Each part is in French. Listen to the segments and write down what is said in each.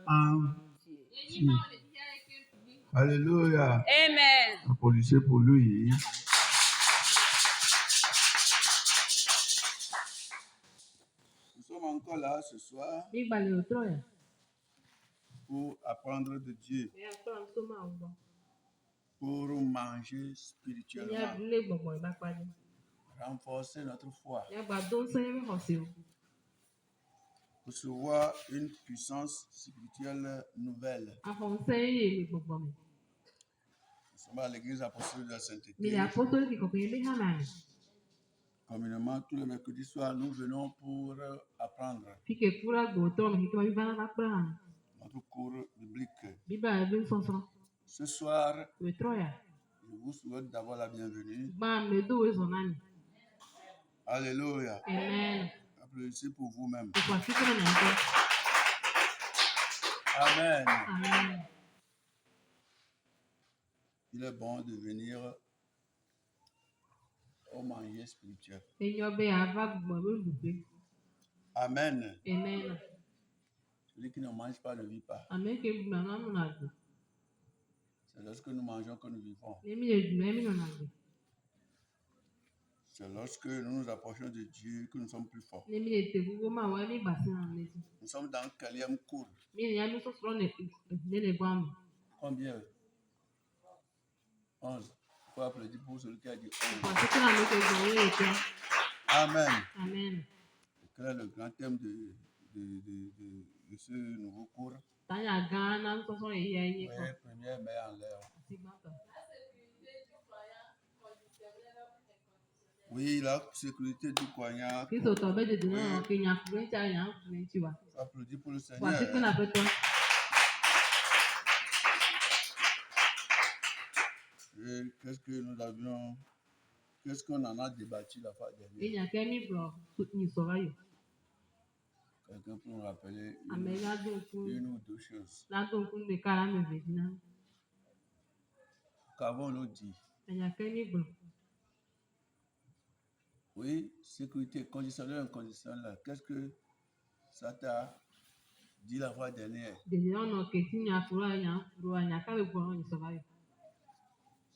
entier. Alléluia. Amen. Applaudissez pour lui. Nous sommes encore là ce soir pour apprendre de Dieu, pour manger spirituellement, renforcer notre foi, recevoir une puissance spirituelle nouvelle. Nous sommes à l'église apostolique de la sainteté. Communément, tous les mercredis soirs, nous venons pour apprendre notre cours biblique. Ce soir, je vous souhaite d'avoir la bienvenue. Alléluia. Applaudissez pour vous-même. Amen. Il est bon de venir au manger spirituel. Amen. Celui qui ne mange pas ne vit pas. C'est lorsque nous mangeons que nous vivons. C'est lorsque nous nous approchons de Dieu que nous sommes plus forts. Nous sommes dans quatrième cours. Combien? 11. Il faut applaudir pour celui qui a dit 11. Amen. Quel est le grand thème de ce nouveau cours? Première main en l'air. Oui, la sécurité du croyant. Oui. Applaudis pour le Seigneur. Qu'est-ce qu'on en a débattu la fois dernière? Quelqu'un peut nous rappeler une ou deux choses. Qu'avons-nous dit? Oui, sécurité conditionnelle, inconditionnelle. Qu'est-ce que ça t'a dit la fois dernière?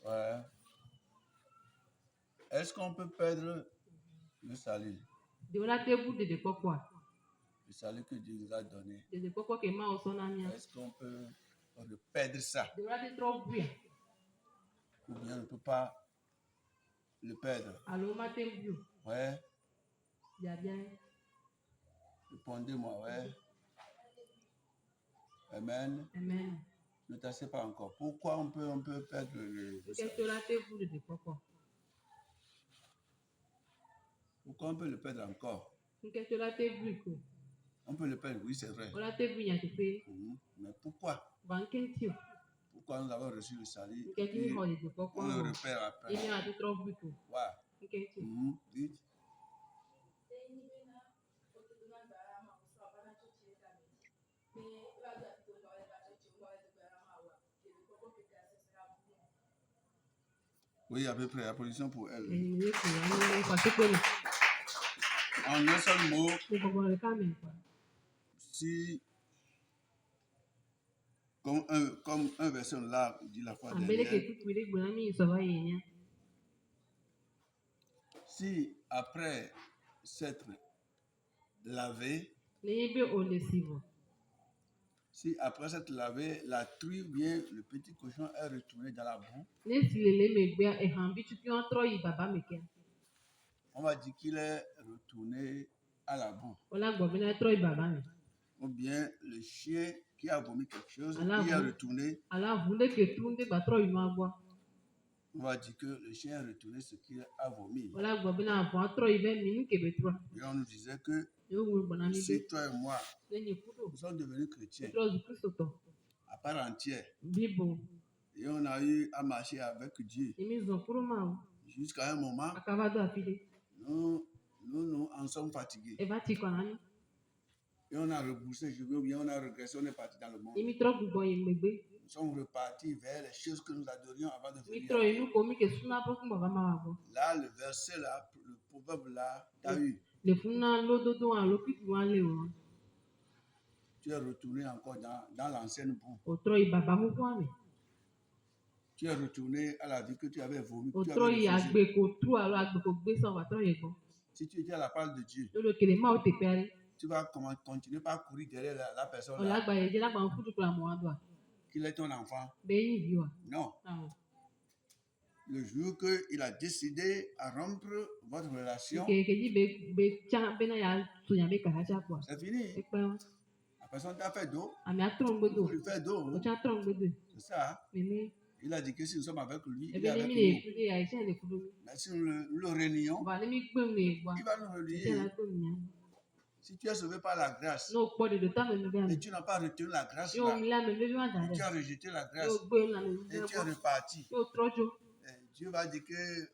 Ouais. Est-ce qu'on peut perdre le salut? Le salut que Dieu nous a donné. Est-ce qu'on peut perdre ça? Ou bien on ne peut pas le perdre? Ouais. Répondez-moi, ouais. Amen. Ne t'assez pas encore. Pourquoi on peut perdre le salut? Pourquoi on peut le perdre encore? On peut le perdre, oui, c'est vrai. Mais pourquoi? Pourquoi nous avons reçu le salut et on le repère après? Dites. Oui, à peu près. Applaudissons pour elle. En un seul mot, si, comme un verset là dit la fois dernière, si après s'être lavé, la truie ou bien le petit cochon est retourné dans la boue, on va dire qu'il est retourné à la boue. Ou bien le chien qui a vomi quelque chose, il est retourné. On va dire que le chien a retourné ce qu'il a vomi. Et on nous disait que si toi et moi, nous sommes devenus chrétiens à part entière, et on a eu à marcher avec Dieu jusqu'à un moment, nous en sommes fatigués. Et on a rebroussé, on a regressé, on est parti dans le monde. Nous sommes repartis vers les choses que nous adorions avant de venir. Là, le verset là, le proverbe là, t'as eu. Tu Tu es retourné encore dans l'ancienne boue. Tu es retourné à la vie que tu avais vomi. Tu avais refusé. Si tu étais à la parole de Dieu, tu vas continuer par courir derrière la personne là. Qu'il est ton enfant. Non. Le jour qu'il a décidé à rompre votre relation, c'est fini. La personne t'a fait dos. Il faut lui faire dos. C'est ça. Il a dit que si nous sommes avec lui, il est avec nous. Mais si nous le réunions, il va nous relier. Si tu es sauvé par la grâce, et tu n'as pas retenu la grâce là, et tu as rejeté la grâce, et tu es reparti, Dieu va dire que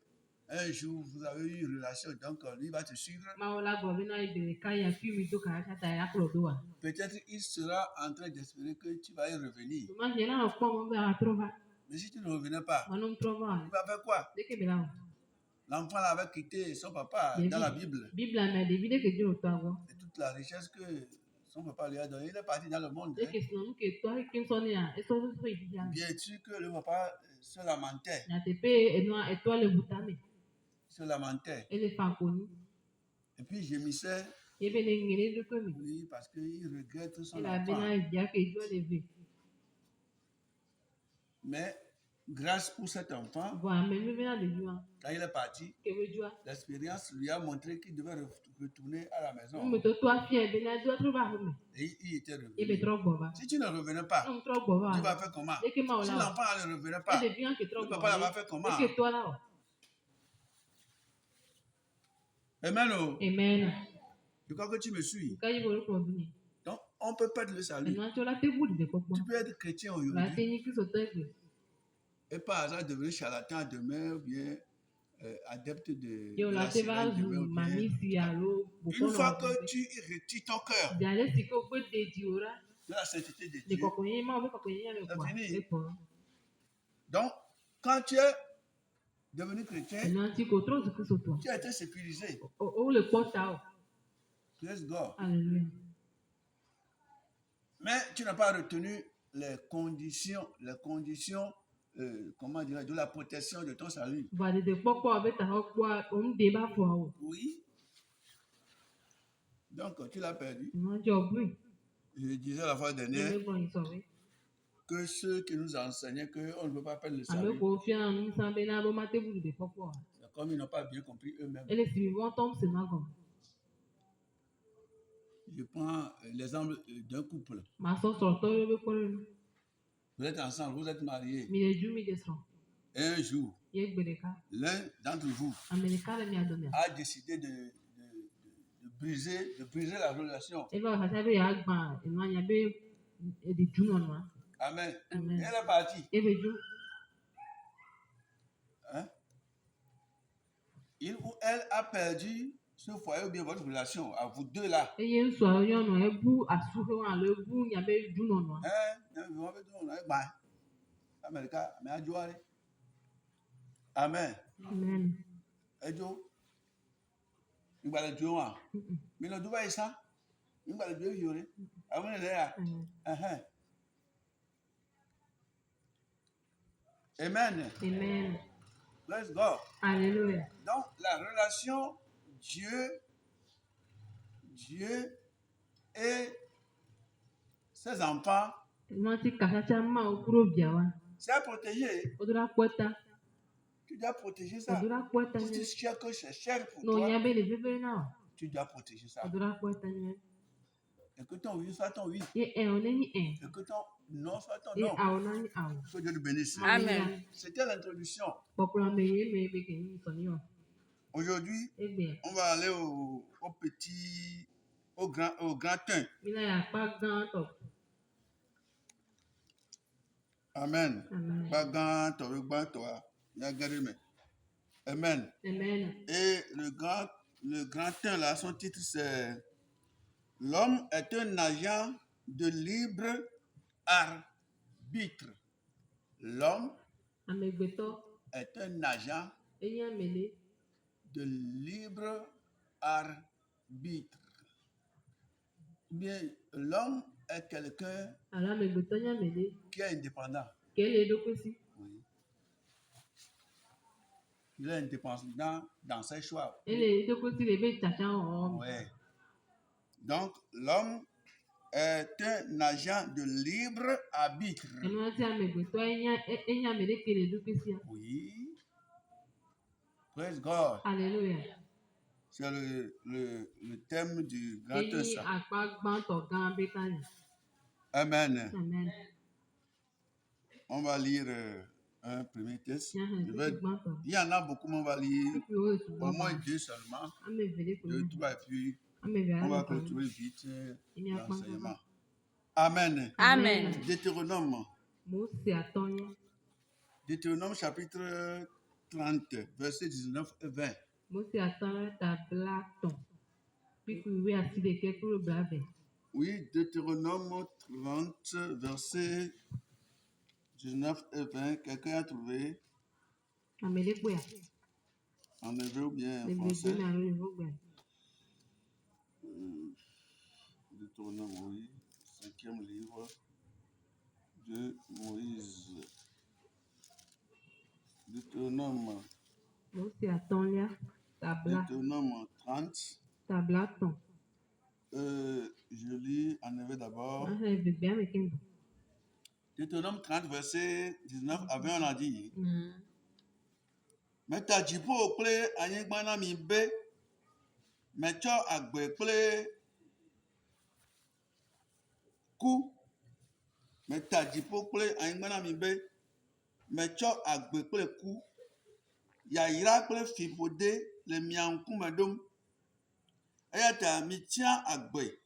un jour vous avez eu une relation, donc lui va te suivre. Peut-être il sera en train d'espérer que tu vas y revenir. Mais si tu ne revenais pas, il va faire quoi? L'enfant avait quitté son papa dans la Bible. Et toute la richesse que son papa lui a donnée, il est parti dans le monde. Bien sûr que le papa se lamentait. Se lamentait. Et puis gémissait. Oui, parce qu'il regrette son enfant. Mais grâce pour cet enfant, quand il est parti, l'expérience lui a montré qu'il devait retourner à la maison. Et il était revenu. Si tu ne revenais pas, tu vas faire comment? Si l'enfant ne revenait pas, le papa va faire comment? Amen. Amen. Je crois que tu me suis. Donc, on peut perdre le salut. Tu peux être chrétien aujourd'hui et par hasard devenir charlatan demain ou bien adepte de la sirène demain ou bien. Une fois que tu retires ton cœur de la sainteté de Dieu, c'est fini. Donc, quand tu es devenu chrétien, tu as été sécurisé. Praise God. Mais tu n'as pas retenu les conditions, comment dire, de la protection de ton salut. Oui. Donc, tu l'as perdu. Je disais la fois dernière que ceux qui nous enseignaient qu'on ne peut pas perdre le salut, c'est comme ils n'ont pas bien compris eux-mêmes. Je prends l'exemple d'un couple. Vous êtes ensemble, vous êtes mariés. Et un jour, l'un d'entre vous a décidé de briser la relation. Amen. Amen. Elle est partie. Hein? Il ou elle a perdu ce foyer ou bien votre relation à vous deux là. Amen. Amen. Ejo. Amen. Amen. Let's go. Alléluia. Donc, la relation Dieu et ses enfants, c'est à protéger. Tu dois protéger ça. Si tu sais que c'est cher pour toi, tu dois protéger ça. Et que ton oui soit ton oui. Et que ton non soit ton non. Que Dieu nous bénisse. Amen. C'était l'introduction. Aujourd'hui, on va aller au grand teint. Amen. Amen. Amen. Et le grand teint là, son titre c'est L'homme est un agent de libre arbitre. L'homme est un agent de libre arbitre. Bien, l'homme est quelqu'un qui est indépendant. Oui. Il est indépendant dans ses choix. Oui. Donc, l'homme est un agent de libre arbitre. Oui. Praise God. Alléluia. C'est le thème du grand ça. Amen. Amen. On va lire un premier texte. Il y en a beaucoup, mais on va lire au moins 2 seulement. 2, 3, et puis on va clôturer vite l'enseignement. Amen. Amen. Deutéronome chapitre 30, versets 19 et 20. Oui, Deutéronome 30, versets 19 et 20. Quelqu'un a trouvé? En hébreu ou bien en français? Deutéronome, oui. 5e livre de Moïse. Deutéronome 30. Je lis en hébreu d'abord. Deutéronome 30, verset 19 à 20, on a dit. Mais ta jipo kple anyigba na mi be, metsɔ agbe kple ku. Meta jipo kple anyigba na mi be, metsɔ agbe kple ku. Yayra kple fiƒode le mia ŋkume ɖom. Eya ta mitia agbe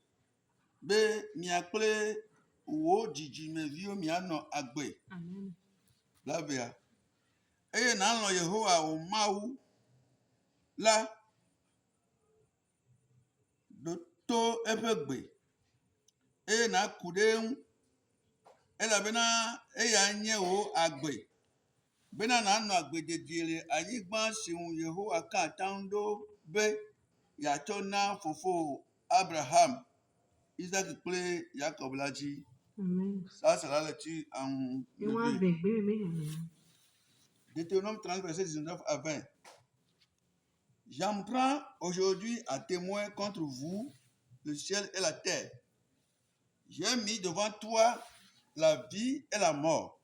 be mia kple wo dzidzimeviwo mianɔ agbe. Lavia. Eye nàlɔ̃ Yehowa wò Mawu la ɖo to eƒe gbe. Eye nàku ɖe eŋu. Elabena eya nye wò agbe. Bena nànɔ agbe dedie le anyigba si ŋu Yehowa ka atam ɖo be yeatsɔ na fofo Abraham, Isaac kple Jacob la dzi. Ça sera la lecture en Deutéronome 30, verset 19 à 20. J'en prends aujourd'hui à témoin contre vous le ciel et la terre. J'ai mis devant toi la vie et la mort,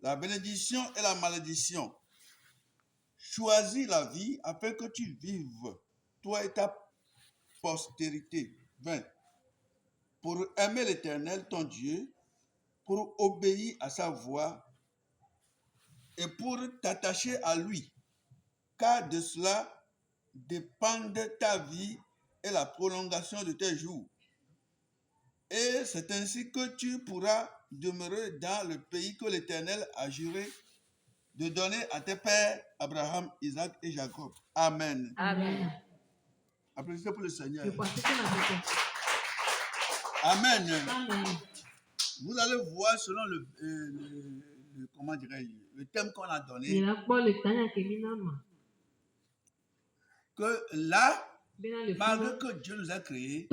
la bénédiction et la malédiction. Choisis la vie afin que tu vives, toi et ta postérité. 20. Pour aimer l'Éternel, ton Dieu, pour obéir à sa voix et pour t'attacher à lui, car de cela dépendent ta vie et la prolongation de tes jours. Et c'est ainsi que tu pourras demeurer dans le pays que l'Éternel a juré de donner à tes pères, Abraham, Isaac et Jacob. Amen. Amen. Applaudissez pour le Seigneur. Amen. Amen. Vous allez voir selon comment dirais-je, le thème qu'on a donné, que là, malgré que Dieu nous a créés,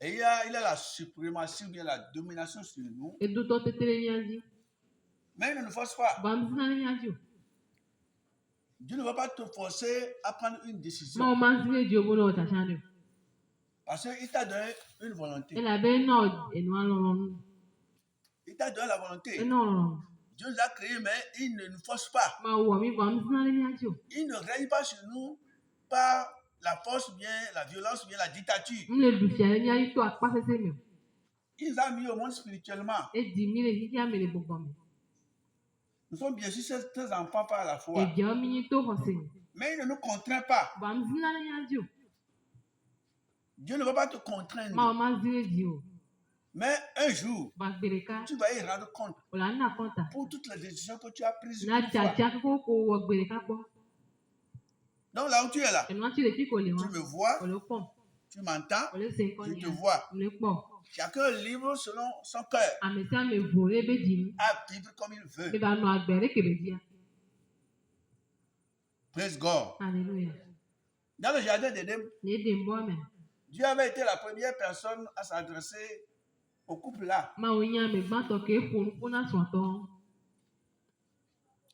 et il a la suprématie ou bien la domination sur nous, mais il ne nous force pas. Dieu ne va pas te forcer à prendre une décision. Parce qu'il t'a donné une volonté. Il t'a donné la volonté. Dieu nous a créés, mais il ne nous force pas. Il ne règne pas sur nous par la force, bien la violence, bien la dictature. Il nous a mis au monde spirituellement. Nous sommes bien sûr ses enfants par la foi. Mais il ne nous contraint pas. Dieu ne va pas te contraindre. Mais un jour, tu vas y rendre compte pour toutes les décisions que tu as prises une fois. Donc là où tu es là, tu me vois, tu m'entends, je te vois. Chacun est libre selon son cœur à vivre comme il veut. Praise God. Alléluia. Dans le jardin d'Éden, Dieu avait été la première personne à s'adresser au couple là.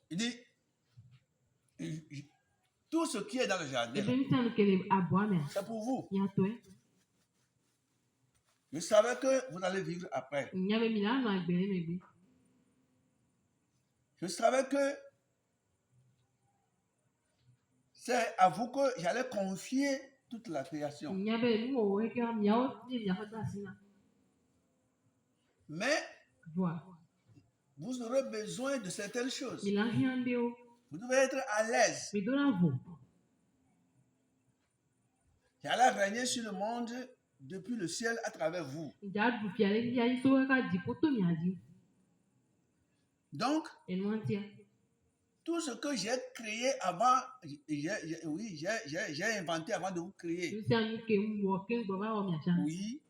Il dit, tout ce qui est dans le jardin, c'est pour vous. Je savais que vous allez vivre après. Je savais que c'est à vous que j'allais confier toute la création. Mais vous aurez besoin de certaines choses. Vous devez être à l'aise. J'allais régner sur le monde depuis le ciel à travers vous. Donc, tout ce que j'ai créé avant, j'ai inventé avant de vous créer. Oui,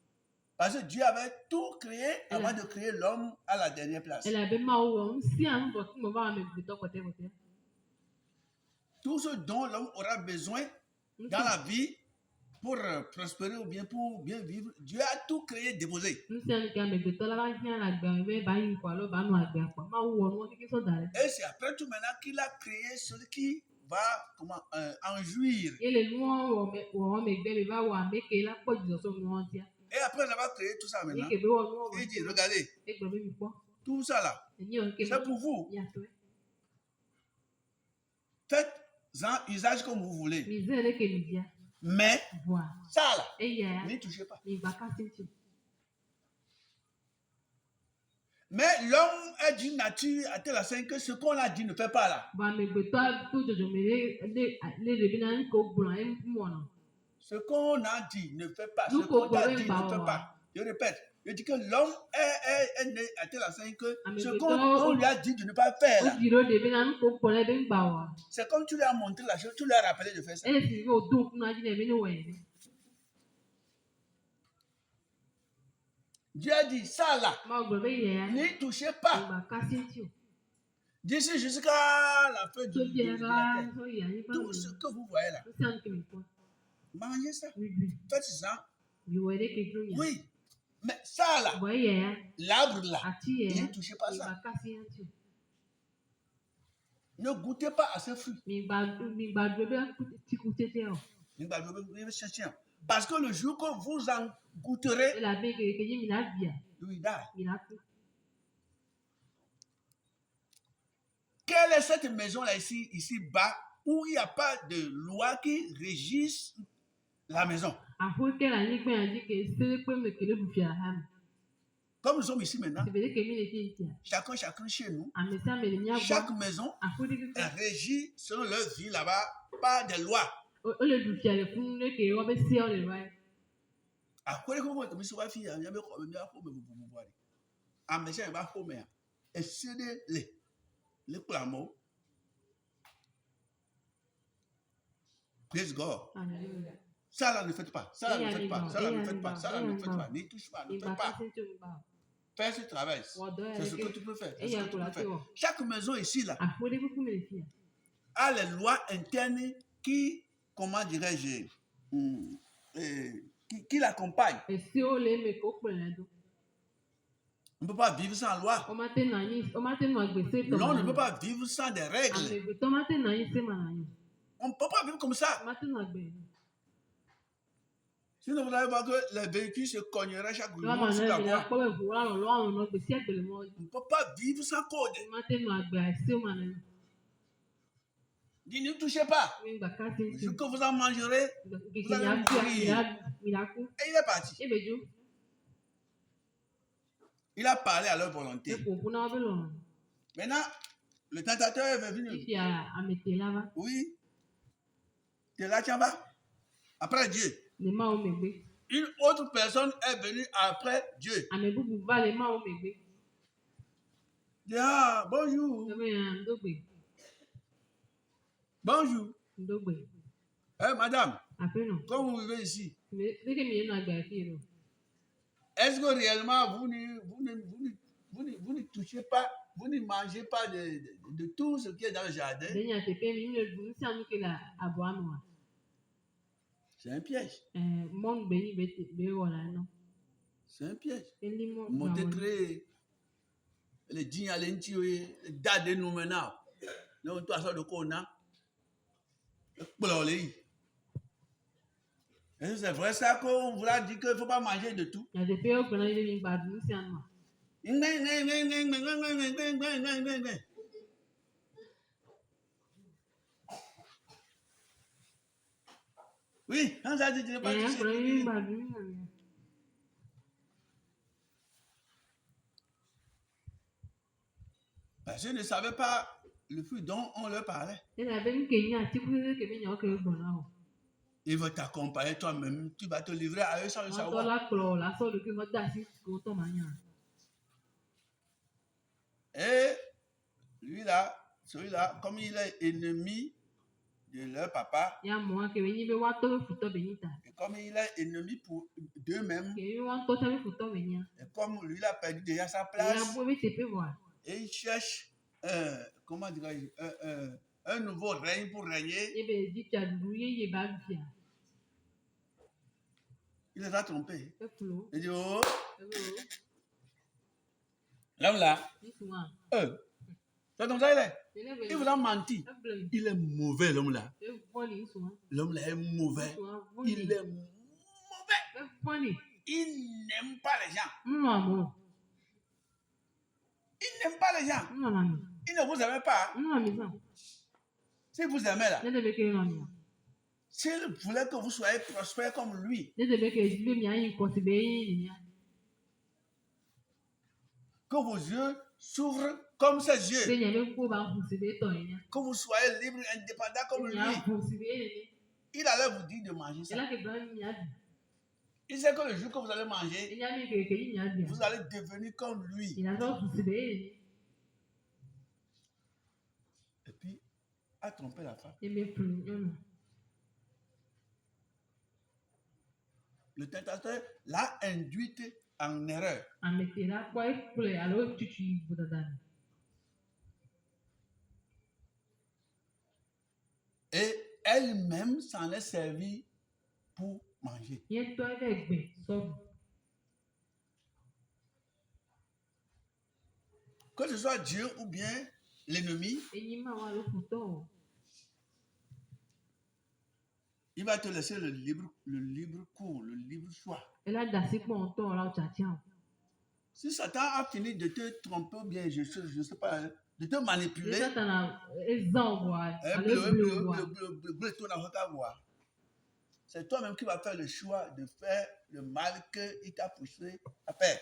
parce que Dieu avait tout créé avant de créer l'homme à la dernière place. Tout ce dont l'homme aura besoin dans la vie pour prospérer ou bien pour bien vivre, Dieu a tout créé, déposé. Et c'est après tout maintenant qu'il a créé celui qui va en jouir. Et après avoir créé tout ça maintenant, il dit, regardez, tout ça là, c'est pour vous. Faites-en usage comme vous voulez. Mais ça là, n'y touchez pas. Mais l'homme est d'une nature à telle enseigne que ce qu'on a dit ne fait pas là. Ce qu'on a dit ne fait pas. Ce qu'on t'a dit ne fait pas. Je répète. Je dis que l'homme est né à telle enseigne que ce qu'on lui a dit de ne pas faire là. C'est comme tu lui as montré la chose, tu lui as rappelé de faire ça. Dieu a dit ça là, n'y touchez pas. D'ici jusqu'à la fin de la terre, tout ce que vous voyez là, mangez ça, faites ça. Oui, mais ça là, l'arbre là, n'y touchez pas ça. Ne goûtez pas à ces fruits. Parce que le jour que vous en goûterez, lui die. Quelle est cette maison-là ici bas, où il n'y a pas de loi qui régisse la maison? Comme nous sommes ici maintenant, chacun chez nous, chaque maison est régie selon leur vie là-bas par des lois. Praise God. Ça là ne faites pas, ça là ne faites pas, ça là ne faites pas, ça là ne faites pas, n'y touche pas, ne faites pas. Fais ce travail, c'est ce que tu peux faire, c'est ce que tu peux faire. Chaque maison ici là a les lois internes qui, comment dirais-je, qui l'accompagnent. On ne peut pas vivre sans loi. Non, on ne peut pas vivre sans des règles. On ne peut pas vivre comme ça. Sinon, vous allez voir que les véhicules se cogneraient chaque jour sur la voie. On ne peut pas vivre sans code. Dis, ne touchez pas. Le jour que vous en mangerez, vous allez mourir. Et il est parti. Il a parlé à leur volonté. Maintenant, le tentateur est venu. Oui. Tu es là, tu en vas. Après Dieu. Une autre personne est venue après Dieu. Ah, bonjour. Bonjour. Madame, comment vous vivez ici? Est-ce que réellement vous ne touchez pas, vous ne mangez pas de tout ce qui est dans le jardin? C'est un piège. C'est un piège. Monter créer les dignes à l'intérieur, les dates de nous maintenant. Nous, toi, ça de quoi on a? C'est vrai ça qu'on vous a dit qu'il ne faut pas manger de tout. Oui, quand ça dit tu ne pas toucher. Parce qu'ils ne savaient pas le fruit dont on leur parlait. Il veut t'accompagner toi-même, tu vas te livrer à eux sans le savoir. Et lui-là, celui-là, comme il est ennemi de leur papa, et comme il est ennemi pour d'eux-mêmes, et comme lui il a perdu déjà sa place, et il cherche, comment dirais-je, un nouveau règne pour régner, il les a trompés. Il dit, oh, l'homme là, c'est comme ça il est. Il vous a menti. Il est mauvais, l'homme là. L'homme là est mauvais. Il est mauvais. Il n'aime pas les gens. Il n'aime pas les gens. Il ne vous aime pas. Si vous aimez là, s'il voulait que vous soyez prospère comme lui, que vos yeux s'ouvrent comme ses yeux, que vous soyez libre et indépendant comme lui, il allait vous dire de manger ça. Il sait que le jour que vous allez manger, vous allez devenir comme lui. Et puis, a trompé la femme. Le tentateur l'a induite en erreur. Et elle-même s'en est servie pour manger. Que ce soit Dieu ou bien l'ennemi, il va te laisser le libre cours, le libre choix. Si Satan a fini de te tromper, bien, je ne sais pas, de te manipuler, c'est toi-même qui vas faire le choix de faire le mal qu'il t'a poussé à faire.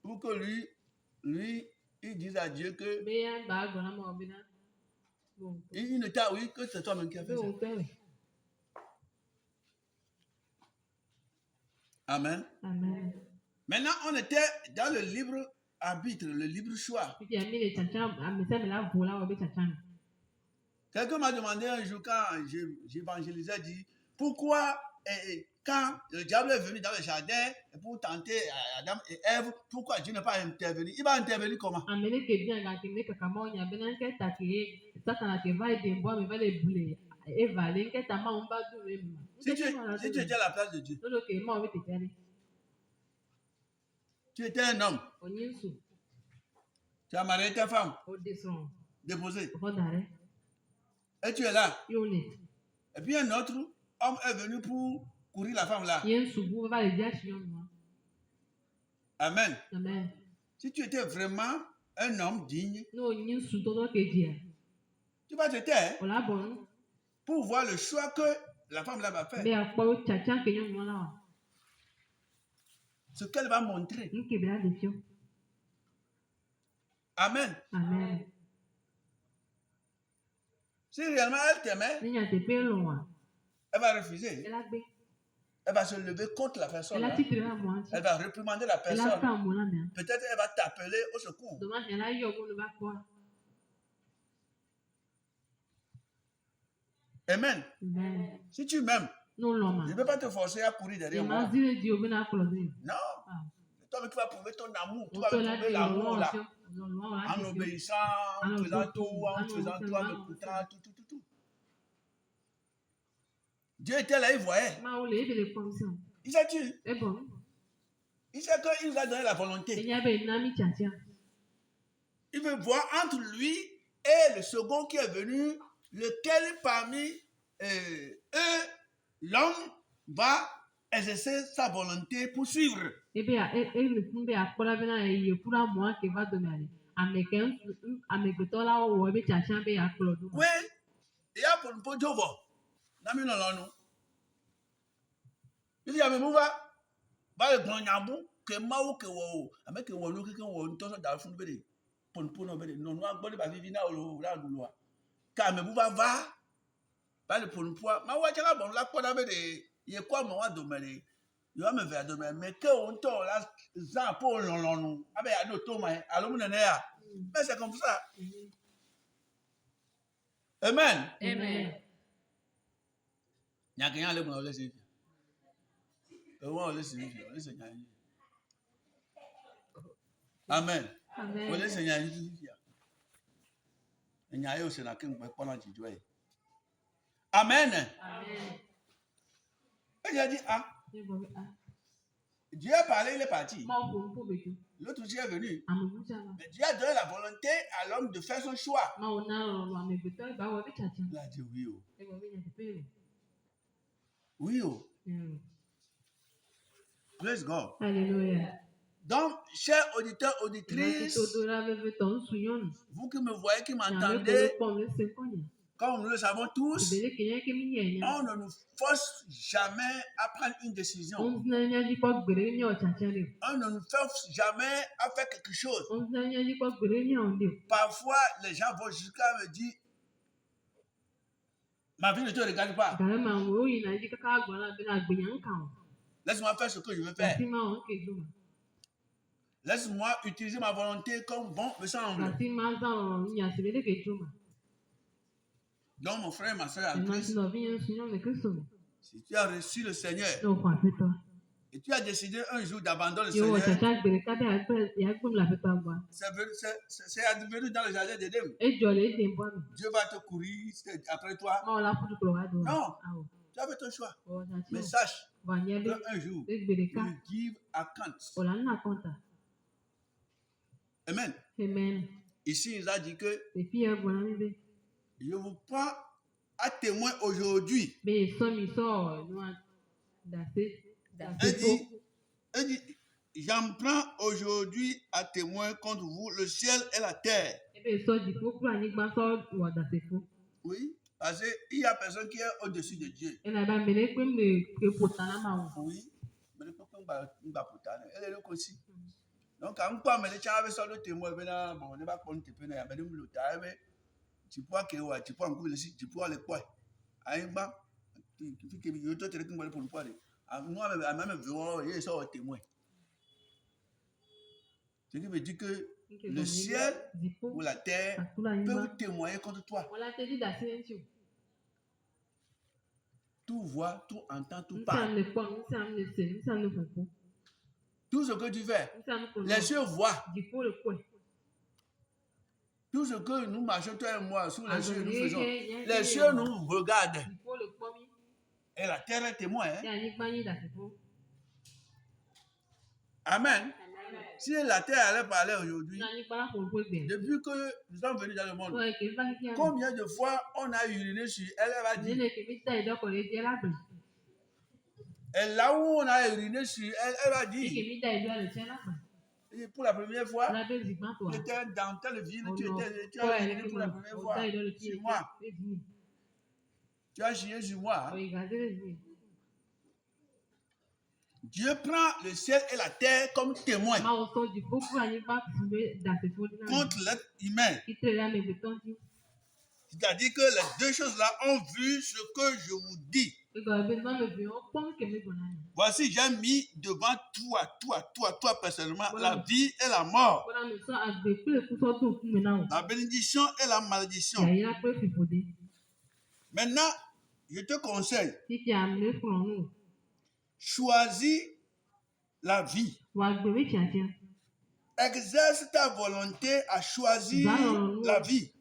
Pour que lui, il dise à Dieu que il ne t'a ouï que c'est toi-même qui as fait ça. Amen. Amen. Maintenant, on était dans le libre arbitre, le libre choix. Quelqu'un m'a demandé un jour quand j'évangélisais, dit pourquoi quand le diable est venu dans le jardin pour tenter Adam et Ève, pourquoi Dieu n'a pas intervenu? Il va intervenir comment? Si tu étais à la place de Dieu, tu étais un homme, tu as marié ta femme, déposé, et tu es là, et puis un autre homme est venu pour courir la femme là. Amen. Amen. Si tu étais vraiment un homme digne, tu vas te taire pour voir le choix que la femme là va faire. Ce qu'elle va montrer. Amen. Amen. Si réellement elle t'aimait, elle va refuser. Elle va se lever contre la personne. Elle va réprimander la personne. Peut-être elle va t'appeler au secours. Amen. Amen. Si tu m'aimes, je ne vais pas te forcer à courir derrière moi. Non. C'est toi qui vas prouver ton amour. Tu vas prouver l'amour là. En obéissant, en faisant tout, en m'écoutant, tout. Dieu était là, il voyait. Il s'est tué. Il sait qu'il nous a donné la volonté. Il veut voir entre lui et le second qui est venu, lequel parmi eux, l'homme va exercer sa volonté pour suivre. Oui, il y a pour le pot d'ovo. Nami non non non. Il y a même va le grand nyambu que maou que wo avec que wo que wo ntoso da fun bede pon no bede non wa gbori ba vivi na o la du lo ka me bu va ba le pon poa ma wa jala bon la ko da bede ye kwa mo wa do mere yo me ve do mere me ke o nto la za po lon nu abe ya no to ma alo mu nene ya mais c'est comme ça. Amen. Amen. Nya ke ya le mo le se Amen. Amen. Amen. Il a dit, Dieu a parlé, il est parti. L'autre Dieu est venu. Mais Dieu a donné la volonté à l'homme de faire son choix. Il a dit oui. Oui. Praise God. Alléluia. Donc, chers auditeurs, auditrices, vous qui me voyez, qui m'entendez, comme nous le savons tous, on ne nous force jamais à prendre une décision. On ne nous force jamais à faire quelque chose. Parfois, les gens vont jusqu'à me dire, ma vie ne te regarde pas. Laisse-moi faire ce que je veux faire. Laisse-moi utiliser ma volonté comme bon me semble. Donc, mon frère et ma soeur en Christ, si tu as reçu le Seigneur et tu as décidé un jour d'abandonner le Seigneur, c'est advenu dans le jardin d'Éden. Dieu va te courir après toi. Non, tu as fait ton choix. Mais sache qu'un jour, you will give account. Amen. Amen. Ici, il a dit que je vous prends à témoin aujourd'hui. Il dit, j'en prends aujourd'hui à témoin contre vous le ciel et la terre. Oui, parce qu'il y a personne qui est au-dessus de Dieu. Oui, mais le peuple elle est là aussi. Donc, quand on parle de témoin, bon, on ne va pas prendre tes peines, tu peux que tu peux encore laisser, tu peux aller quoi? Aïe, tu fais que tu te retrouves pour le poids. Moi, même, je suis témoin. Ce qui veut dire que le ciel ou la terre peuvent témoigner contre toi. Tout voit, tout entend, tout parle. Tout ce que tu fais, les cieux voient. Tout ce que nous marchons, toi et moi, sous les cieux, nous faisons. Les cieux nous regardent. Et la terre est témoin. Amen. Si la terre allait parler aujourd'hui, depuis que nous sommes venus dans le monde, combien de fois on a uriné sur elle, elle va dire. Et là où on a uriné sur elle, elle va dire. Et pour la première fois, tu étais dans telle ville, tu as uriné pour la première fois sur moi. Tu as chié sur moi. Dieu prend le ciel et la terre comme témoins contre l'être humain. C'est-à-dire que les deux choses-là ont vu ce que je vous dis. Voici, j'ai mis devant toi personnellement la vie et la mort, la bénédiction et la malédiction. Maintenant, je te conseille, choisis la vie. Exerce ta volonté à choisir la vie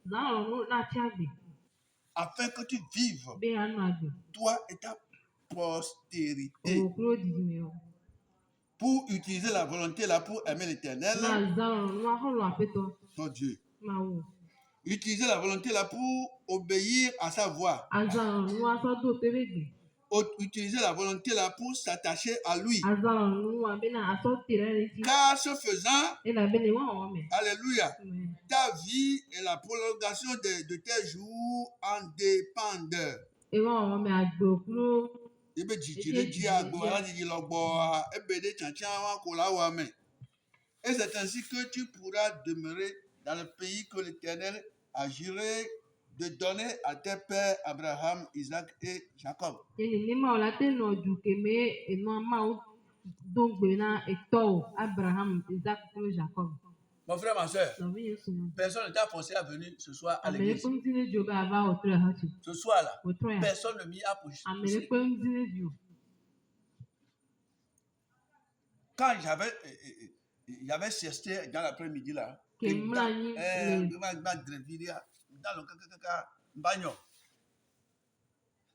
afin que tu vives, toi et ta postérité. Pour utiliser la volonté là pour aimer l'Éternel, ton Dieu. Utiliser la volonté là pour obéir à sa voix. Utiliser la volonté là pour s'attacher à lui. Car ce faisant, alléluia, ta vie et la prolongation de tes jours en dépendent. Et c'est ainsi que tu pourras demeurer dans le pays que l'Éternel a juré de donner à tes pères Abraham, Isaac et Jacob. Mon frère, ma soeur, personne ne t'a forcé à venir ce soir à l'église. Ce soir-là, personne ne m'y a poussé. Quand j'avais siesté dans l'après-midi là,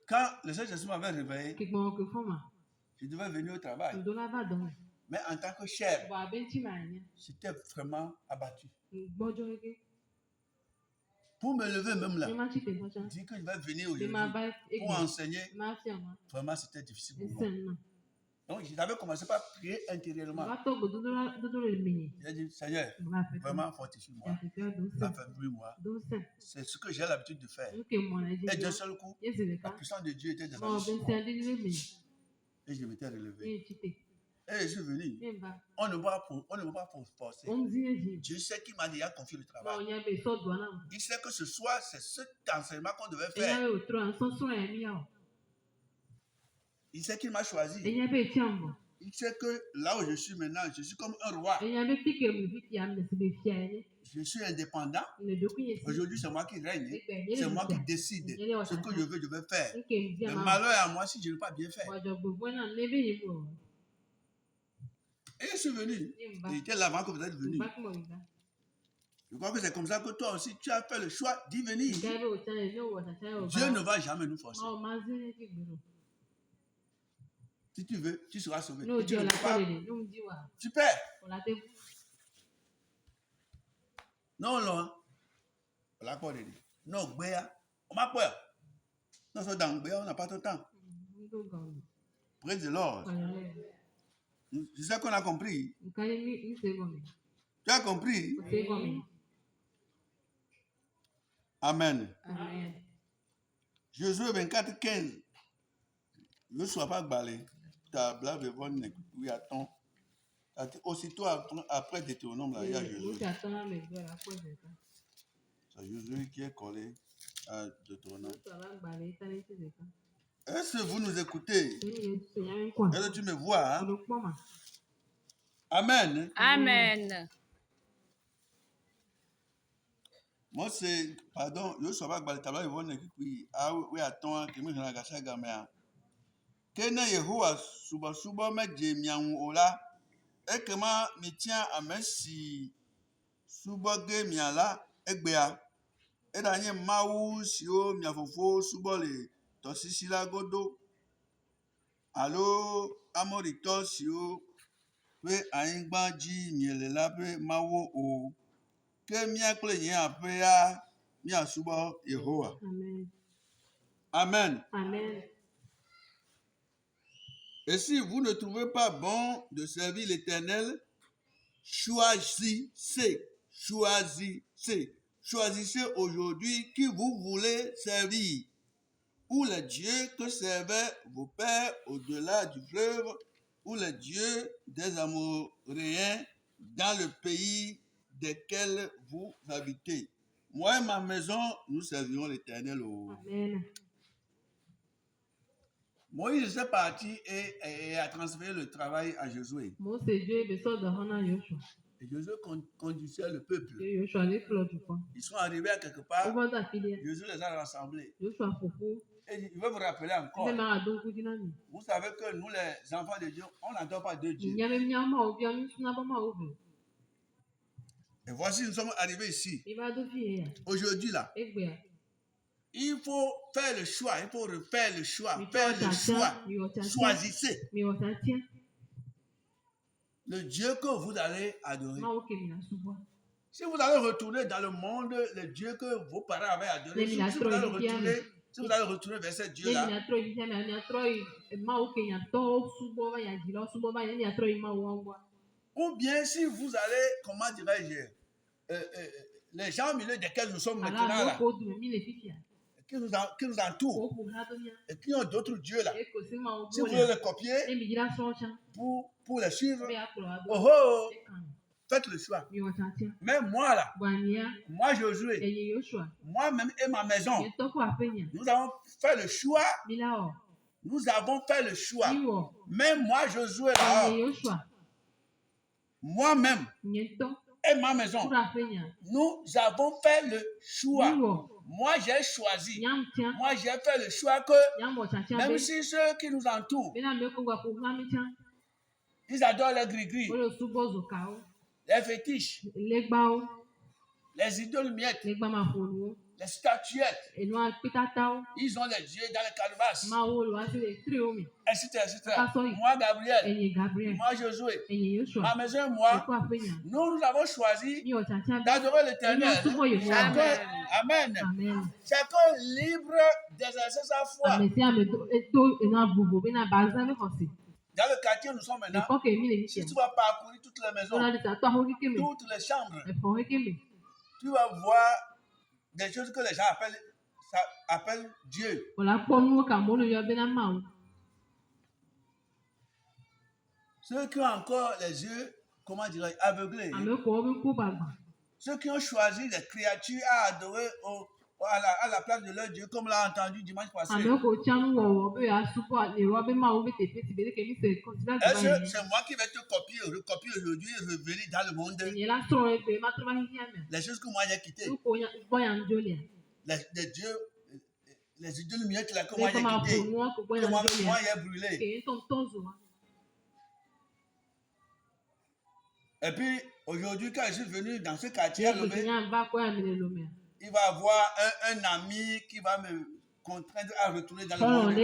quand le Saint-Esprit m'avait réveillé, je devais venir au travail. Mais en tant que chef, j'étais vraiment abattu. Pour me lever même là, dire que je vais venir aujourd'hui pour enseigner, vraiment c'était difficile pour moi. Donc j'avais commencé par prier intérieurement. J'ai dit, Seigneur, vraiment fortifie-moi, affaiblis-moi. C'est ce que j'ai l'habitude de faire. Et d'un seul coup, la puissance de Dieu était descendue sur moi. Et je m'étais relevé. Et je suis venu. On ne va pas forcer. Dieu sait qu'il m'a déjà confié le travail. Il sait que ce soir, c'est cet enseignement qu'on devait faire. Il sait qu'il m'a choisi. Il sait que là où je suis maintenant, je suis comme un roi. Je suis indépendant. Aujourd'hui, c'est moi qui règne. C'est moi qui décide. Ce que je veux, je vais faire. Le malheur est à moi si je ne veux pas bien faire. Et je suis venu. C'était l'avant que vous êtes venu. Je crois que c'est comme ça que toi aussi, tu as fait le choix d'y venir. Dieu ne va jamais nous forcer. Si tu veux, tu seras sauvé. Si tu ne veux pas, tu perds. Non, non. Non, on m'a peur. Non, c'est dans on n'a pas tout le temps. Praise the Lord. C'est ça qu'on a compris. Tu as compris? Amen. Josué 24, 15. Ne sois pas balé. Ta blave bonne, oui, attends. Aussitôt après Deutéronome, là, il y a Josué. C'est Josué qui est collé à Deutéronome. Est-ce que vous nous écoutez? Est-ce que tu me vois? Hein? Amen. Amen. Moi, c'est, pardon, je ne sais pas que le tabac est bon, oui, attends, que je n'ai pas gamin. Kene Yehowa suba me je miawu ola, ekema mi tia amesi suba ge miala egbea. Edanye mawu sio miafofo suba le tosisi la godo. Alo amorito sio pe aingba ji miele la pe mawu o. Que mia kle nye ape ya mia suba Yehowa. Amen. Amen. Et si vous ne trouvez pas bon de servir l'Éternel, choisissez aujourd'hui qui vous voulez servir. Ou les dieux que servaient vos pères au-delà du fleuve, ou les dieux des Amoréens dans le pays desquels vous habitez. Moi et ma maison, nous servirons l'Éternel. Amen. Moïse est parti et a transféré le travail à Josué. Et Josué conduisait le peuple. Ils sont arrivés à quelque part. Josué les a rassemblés. Et je vais vous rappeler encore. Vous savez que nous, les enfants de Dieu, on n'adore pas deux dieux. Et voici, nous sommes arrivés ici. Aujourd'hui, là. Il faut faire le choix, il faut refaire le choix, faire le choix. Choisissez le Dieu que vous allez adorer. Si vous allez retourner dans le monde, le Dieu que vos parents avaient adoré, si vous allez retourner vers ce Dieu-là, ou bien si vous allez, comment dirais-je, les gens au milieu desquels nous sommes maintenant là, qui nous entourent et qui ont d'autres dieux là, si vous voulez les copier pour les suivre, faites le choix. Mais moi là, moi Josué, moi-même et ma maison, nous avons fait le choix. Nous avons fait le choix. Même moi Josué là, moi-même et ma maison, nous avons fait le choix. Moi, j'ai choisi. Moi, j'ai fait le choix que même si ceux qui nous entourent, ils adorent les gris-gris, les fétiches, les idoles miettes, les statuettes, ils ont les dieux dans les calebasses, etc. Moi, Gabriel, moi, Josué, ma maison et moi, nous avons choisi d'adorer l'Éternel. Amen. Chacun libre d'exercer sa foi. Dans le quartier où nous sommes maintenant, si tu vas parcourir toutes les maisons, toutes les chambres, tu vas voir des choses que les gens appellent Dieu. Ceux qui ont encore les yeux, comment dirais-je, aveuglés. Ceux qui ont choisi des créatures à adorer à la place de leur Dieu, comme l'a entendu dimanche passé. Est-ce que c'est moi qui vais te copier aujourd'hui et revenir dans le monde? Les choses que moi j'ai quittées. Les dieux, les idoles miettes là que moi j'ai quittées, que moi j'ai brûlé. Et puis aujourd'hui, quand je suis venu dans ce quartier, il va avoir un ami qui va me contraindre à retourner dans le monde.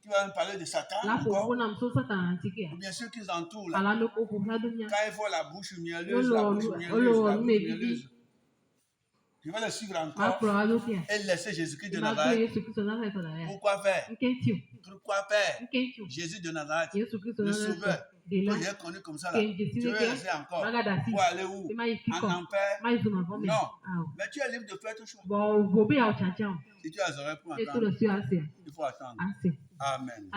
Qui va me parler de Satan encore, ou bien ceux qui entourent là. Quand il faut la bouche mielleuse, je vais le suivre encore et laisser Jésus-Christ de Nazareth. Pourquoi faire? Jésus de Nazareth, le Sauveur, que j'ai connu comme ça là. Je vais laisser encore. Pour aller où? En enfer? Non. Mais tu es libre de faire ton choix. Si tu as les oreilles pour entendre, il faut attendre. Amen.